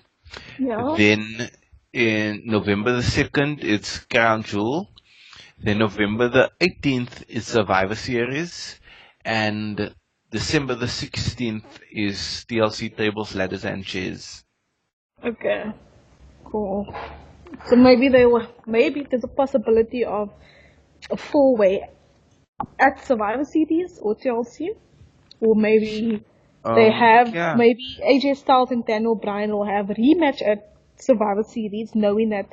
Yeah. Then in November the 2nd, it's Crown Jewel. Then November the 18th is Survivor Series. And December the 16th is TLC Tables, Ladders, and Chairs. Okay. Cool. So maybe there's a possibility of a four-way at Survivor Series or TLC, or maybe Yeah. maybe AJ Styles and Daniel Bryan will have a rematch at Survivor Series, knowing that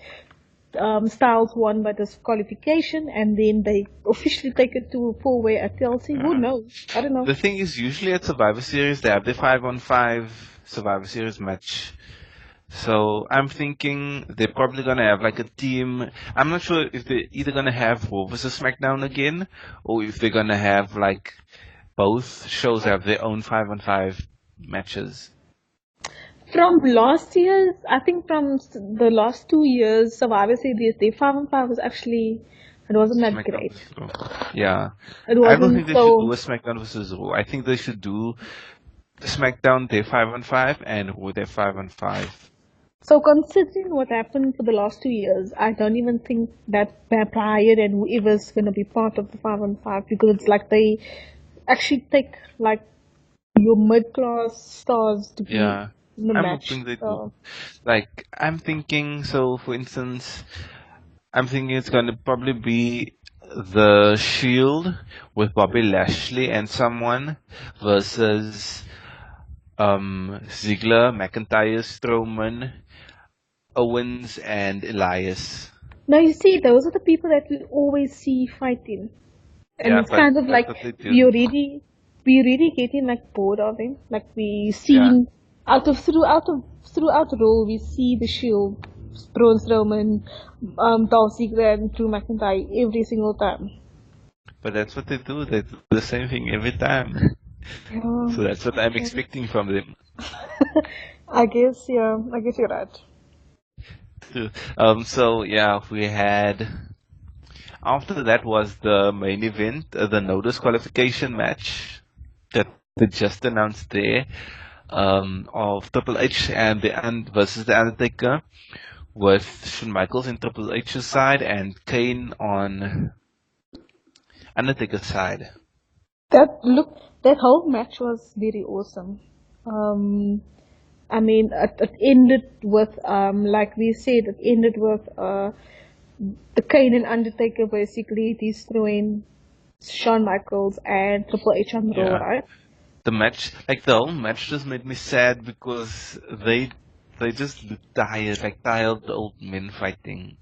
Styles won by disqualification, and then they officially take it to a four-way at TLC. Who Yeah. knows? I don't know. The thing is, usually at Survivor Series, they have the 5-on-5 Survivor Series match. So I'm thinking they're probably gonna have like a team. I'm not sure if they're either gonna have Raw versus SmackDown again, or if they're gonna have like both shows have their own 5-on-5 matches. From last year's, I think from the last 2 years, Survivor Series, the 5-on-5 was actually, it wasn't that SmackDown great. versus Raw. Yeah. It I don't wasn't think they should do so. a SmackDown versus Raw. I think they should do SmackDown their 5-on-5 and Raw their 5-on-5. So considering what happened for the last 2 years, I don't even think that Bryan and whoever's gonna be part of the 5-on-5, because it's like they actually take like your mid-class stars to be Yeah. in the I'm match. hoping they do. So Like, I'm thinking, so for instance, I'm thinking it's going to probably be the Shield with Bobby Lashley and someone versus Ziggler, McIntyre, Strowman, Owens, and Elias. now you see, those are the people that we always see fighting. And Yeah, it's but kind of like that's what they we did. already we already getting like bored of him. Like we Yeah, seen throughout the role we see the Shield, Braun Strowman, Dolph Ziggler and Drew McIntyre every single time. but that's what they do. They do the same thing every time. Yeah. So that's what I'm expecting from them. I guess you're right. Too. So yeah, we had after that was the main event, the no disqualification match that they just announced there, of Triple H and versus the Undertaker, with Shawn Michaels in Triple H's side and Kane on Undertaker's side. That whole match was very awesome. Um, I mean, it ended with like we said, it ended with the Kane and Undertaker basically destroying Shawn Michaels and Triple H on Raw, Yeah, right? the match, like the whole match, just made me sad because they just look tired, like tired old men fighting.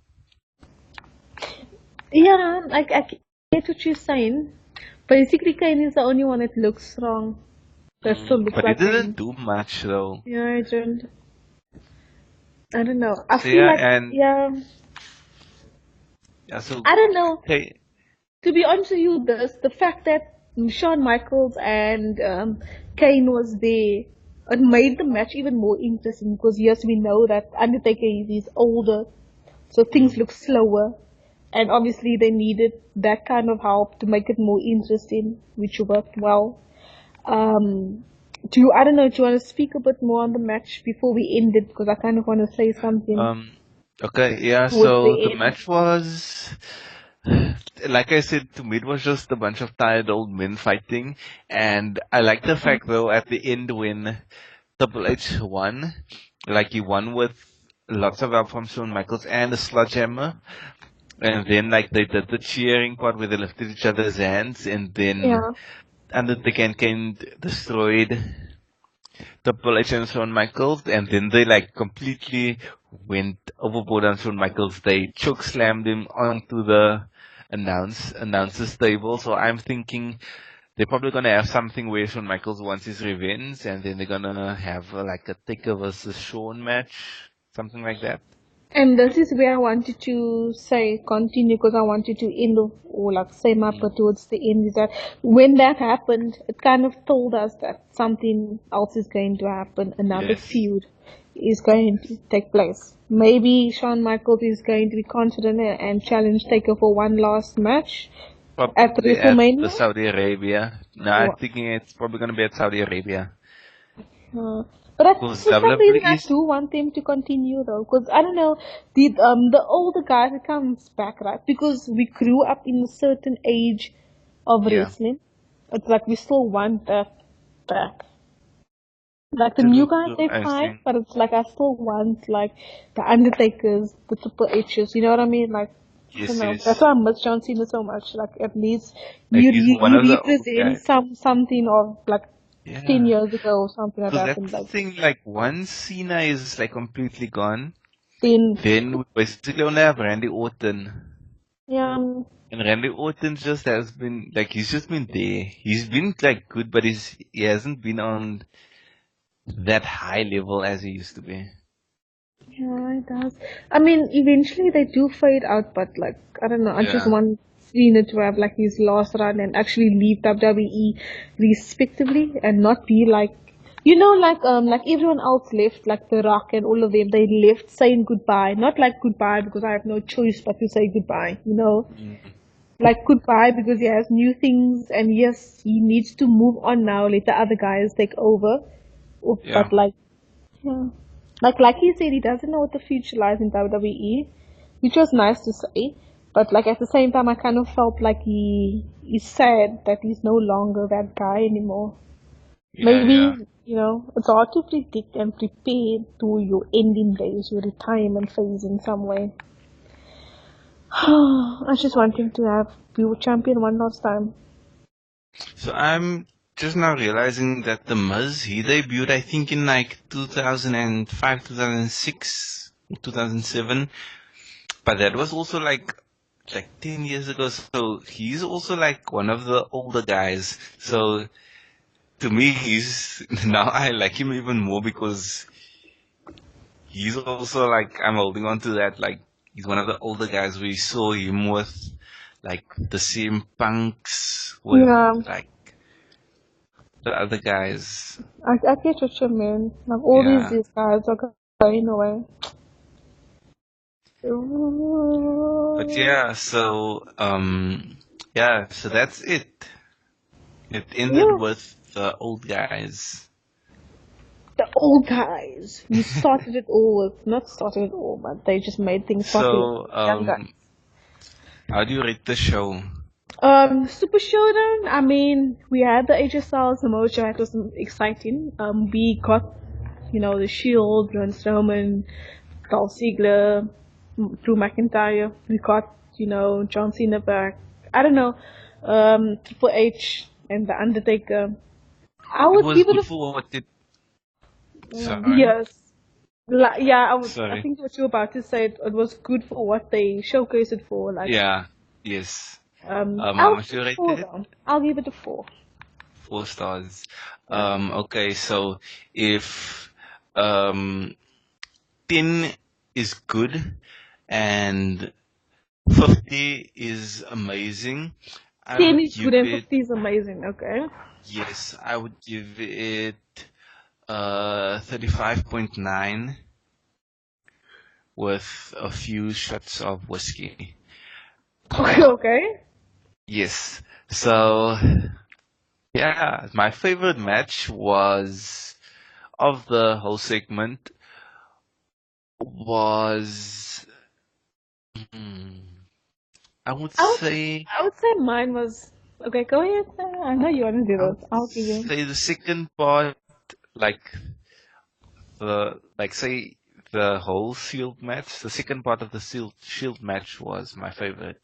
Yeah, I get what you're saying. Basically, Kane is the only one that looks strong. That still looks But it like didn't him. do much though. Yeah, I don't know. I So feel yeah, like, and yeah, yeah, so I don't know. okay, To be honest with you, the fact that Shawn Michaels and Kane was there, it made the match even more interesting because yes, we know that Undertaker is older, so things mm, look slower, and obviously they needed that kind of help to make it more interesting, which worked well. Um, I don't know, do you want to speak a bit more on the match before we end it? Because I kind of want to say something um, okay, yeah. towards So the the end. match was, like I said, to me it was just a bunch of tired old men fighting, and I like the fact though at the end when Triple H won, like he won with lots of help from Shawn Michaels and a sledgehammer. And then like they did the cheering part where they lifted each other's hands and then Yeah. Undertaker and Kane destroyed Triple H and Shawn Michaels and then they like completely went overboard on Shawn Michaels. They choke slammed him onto the announcer's table. So I'm thinking they're probably gonna have something where Shawn Michaels wants his revenge and then they're gonna have like a Taker versus Shawn match. Something like that. And this is where I wanted to say continue because I wanted to end or like say my Mm. part towards the end is that when that happened, it kind of told us that something else is going to happen. Another Yes. feud is going to take place. Maybe Shawn Michaels is going to be confident and challenge Taker for one last match at Probably at the WrestleMania. Saudi Arabia. No, I'm Or, thinking it's probably gonna be at Saudi Arabia. Uh, but Because for some reason, WWE I is, do want them to continue though, because I don't know the older guy that comes back, right? Because we grew up in a certain age of yeah, wrestling. It's like we still want that back. Like the new true, guys, true, they I fine, think. but it's like I still want like the Undertakers, the Triple H's. You know what I mean? Like I don't Yes, know. That's yes. why I miss John Cena so much. Like at least Like he's one you of the old represent guys. something of like 10 Yeah. years ago or something that Because that's happened. the Like thing, like once Cena is like completely gone, then then we basically only have Randy Orton. yeah, And Randy Orton just has been, like he's just been there. He's been like good, but he hasn't been on that high level as he used to be. yeah, it does. I mean, eventually they do fade out, but like I don't know. I just Yeah. want Cena to have like his last run and actually leave WWE respectively and not be like like everyone else left, like The Rock and all of them. They left saying goodbye, not like goodbye because I have no choice but to say goodbye. Mm. Like goodbye because he has new things and yes, he needs to move on now. Let the other guys take over. Yeah. But like. Yeah. Like he said, he doesn't know what the future lies in WWE, which was nice to say. But like at the same time, I kind of felt like he is sad that he's no longer that guy anymore. Yeah, yeah. Maybe it's hard to predict and prepare to your ending days, your retirement phase in some way. I just want him to have be a champion one last time. So I'm just now realizing that the Miz, he debuted I think in like 2005, 2006, 2007. But that was also like 10 years ago. So he's also like one of the older guys. So to me, he's now I like him even more because he's also like I'm holding on to that. Like he's one of the older guys. We saw him with like the same punks with Yeah, like the other guys. I get what you mean. Like all Yeah. these guys are going away. But yeah, so yeah, so that's it. It ended Yeah, with the old guys. the old guys who started it all with, not started it all, but they just made things popular So for the young guys. how do you rate the show? Super Showdown, I mean, we had the AJ Styles, the Mojo, it was exciting. We got, the Shield, Braun Strowman, Dolph Ziggler, Drew McIntyre. We got, John Cena back. I don't know, Triple H and The Undertaker. I It would was give it good a for what it. Sorry, yes. Yeah, I sorry. think what you're about to say, it was good for what they showcased it for. Like, Yeah, yes. I'll How give much it you a rate four it? though. I'll give it a four. 4 stars. Yeah. Okay, so if um 10 is good and 50 is amazing, I 10 would is good give and it, 50 is amazing. Okay. yes, I would give it 35.9 with a few shots of whiskey. Okay. Yes. So, yeah, my favorite match was of the whole segment was, hmm, I would I would, say, I would say mine was. Okay, go ahead. I know you want to do I would this. I'll give you. say the second part, like say the whole Shield match, the second part of the Shield match was my favorite.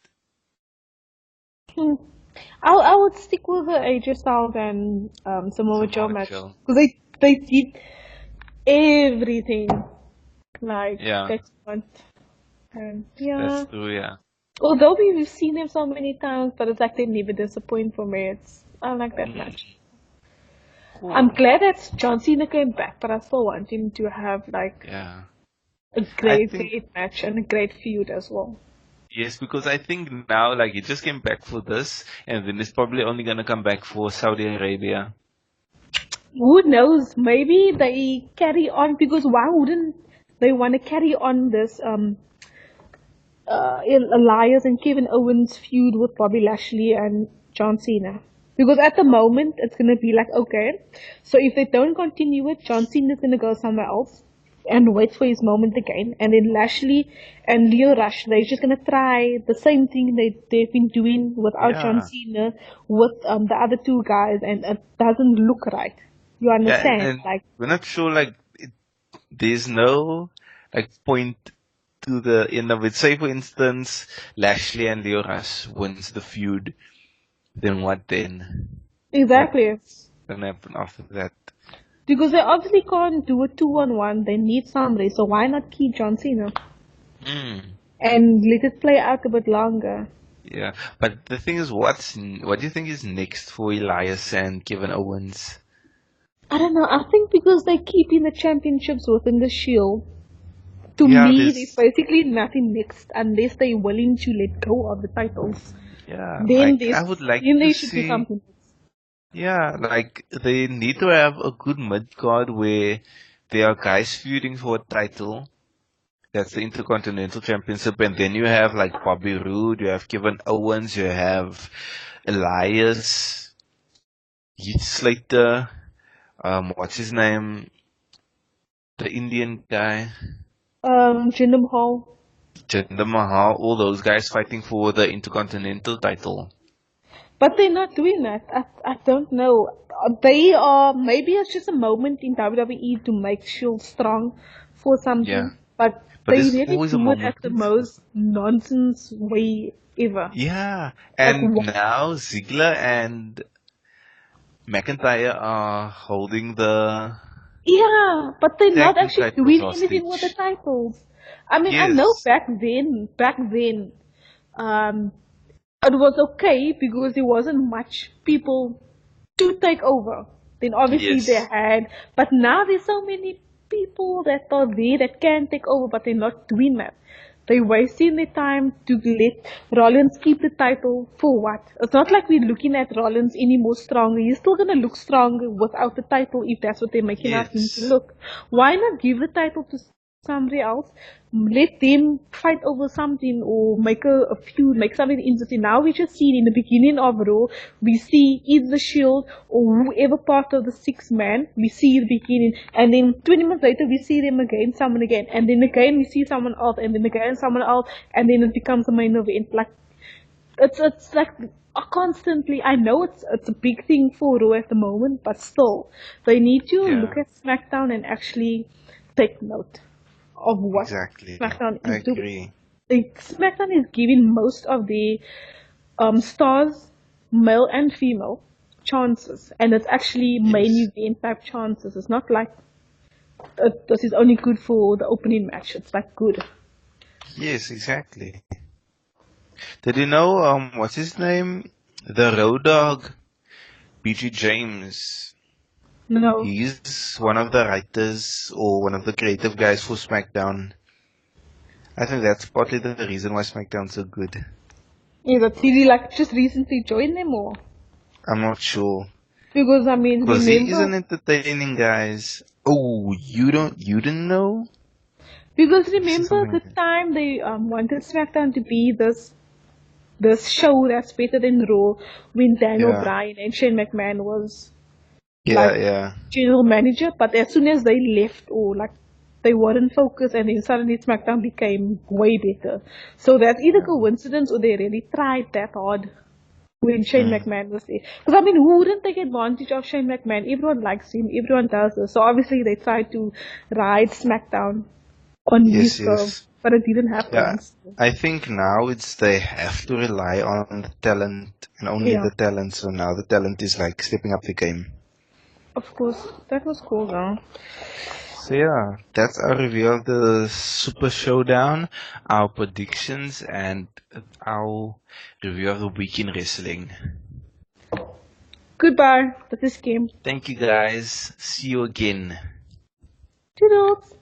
Hmm. I would stick with the AJ Styles and Samoa Joe Samoa match Joe. because they did everything like Yeah, they want. And yeah, that's true. Yeah. although we've seen them so many times, but it's like they never disappoint for me. I like that Mm, match. I'm cool. glad that John Cena came back, but I still want him to have like Yeah. a I great, think great match and a great feud as well. yes, because I think now like he just came back for this, and then he's probably only gonna come back for Saudi Arabia. Who knows? Maybe they carry on because why wouldn't they want to carry on this Elias and Kevin Owens feud with Bobby Lashley and John Cena? Because at the moment it's gonna be like okay, so if they don't continue it, John Cena's gonna go somewhere else and wait for his moment again, and then Lashley and Leo Rush they're just gonna try the same thing they've been doing without John Yeah. Cena with the other two guys, and it doesn't look right. You Yeah, understand? and Like we're not sure like there's no like point to the end of it. Say for instance, Lashley and Leo Rush wins the feud, then what then? exactly. What's gonna happen after that? Because they obviously can't do a 2-on-1. They need somebody, so why not keep John Cena Mm. and let it play out a bit longer? Yeah, but the thing is, what do you think is next for Elias and Kevin Owens? I don't know. I think because they keep in the championships within the Shield, to Yeah, me, there's there's basically nothing next unless they're willing to let go of the titles. yeah, Then like I there's would like then to there should be see. something. Yeah, like they need to have a good mid card where there are guys feuding for a title. That's the Intercontinental Championship, and then you have like Bobby Roode, you have Kevin Owens, you have Elias, Heath Slater, what's his name, the Indian guy, Jinder Mahal. Jinder Mahal, all those guys fighting for the Intercontinental title. But they're not doing that. I don't know. They are, maybe it's just a moment in WWE to make Shield strong for Yeah, something, but but they there's really always a do it moment. at the most nonsense way ever. Yeah, Like, and now Ziggler and McIntyre are holding the yeah, but they're tag not team actually titles doing anything with the hostage. titles. I mean, I know Yes, back then, um, it was okay because there wasn't much people to take over. Then obviously they yes, had, but now there's so many people that are there that can take over, but they're not doing that. They're wasting their time to let Rollins keep the title for what? It's not like we're looking at Rollins any more stronger. He's still gonna look stronger without the title if that's what they're making out him to yes, look. Why not give the title to somebody else? Let them fight over something or make a feud, make something interesting. Now we just see it in the beginning of Raw. We see either the Shield or whoever part of the 6 man. We see the beginning, and then 20 minutes later we see them again, someone again, and then again we see someone else, and then again someone else, and then it becomes a main event. Like it's like constantly. I know it's a big thing for Raw at the moment, but still, they need to look yeah, at SmackDown and actually take note of what exactly. SmackDown I is doing. agree. SmackDown is giving most of the stars, male and female, chances, and it's actually main Yes, event type chances. It's not like this is only good for the opening match. It's like good. yes, exactly. Did you know what's his name? The Road Dog BG James. No. He's one of the writers or one of the creative guys for SmackDown. I think that's partly the reason why SmackDown's so good. Yeah, that did he like just recently join them or? I'm not sure. Because I mean, Because he is an remember? entertaining guys. Oh, you didn't know? Because Let me see remember the something. time they wanted SmackDown to be this show that's better than Raw when Daniel Yeah, Bryan and Shane McMahon was like yeah. general manager, but as soon as they left or like they weren't focused and then suddenly SmackDown became way better. So that's either coincidence or they really tried that hard when Shane Mm. McMahon was there. Because I mean, who wouldn't take advantage of Shane McMahon? Everyone likes him, everyone does this. So obviously they tried to ride SmackDown on his curve, Yes. but it didn't Yeah, happen. I think now it's they have to rely on the talent and only Yeah, the talent. So now the talent is like stepping up the game. of course, that was cool though. So yeah, that's our review of the Super Showdown, our predictions, and our review of the week in wrestling. Goodbye, this is Kim. Thank you guys. See you again. Toodles.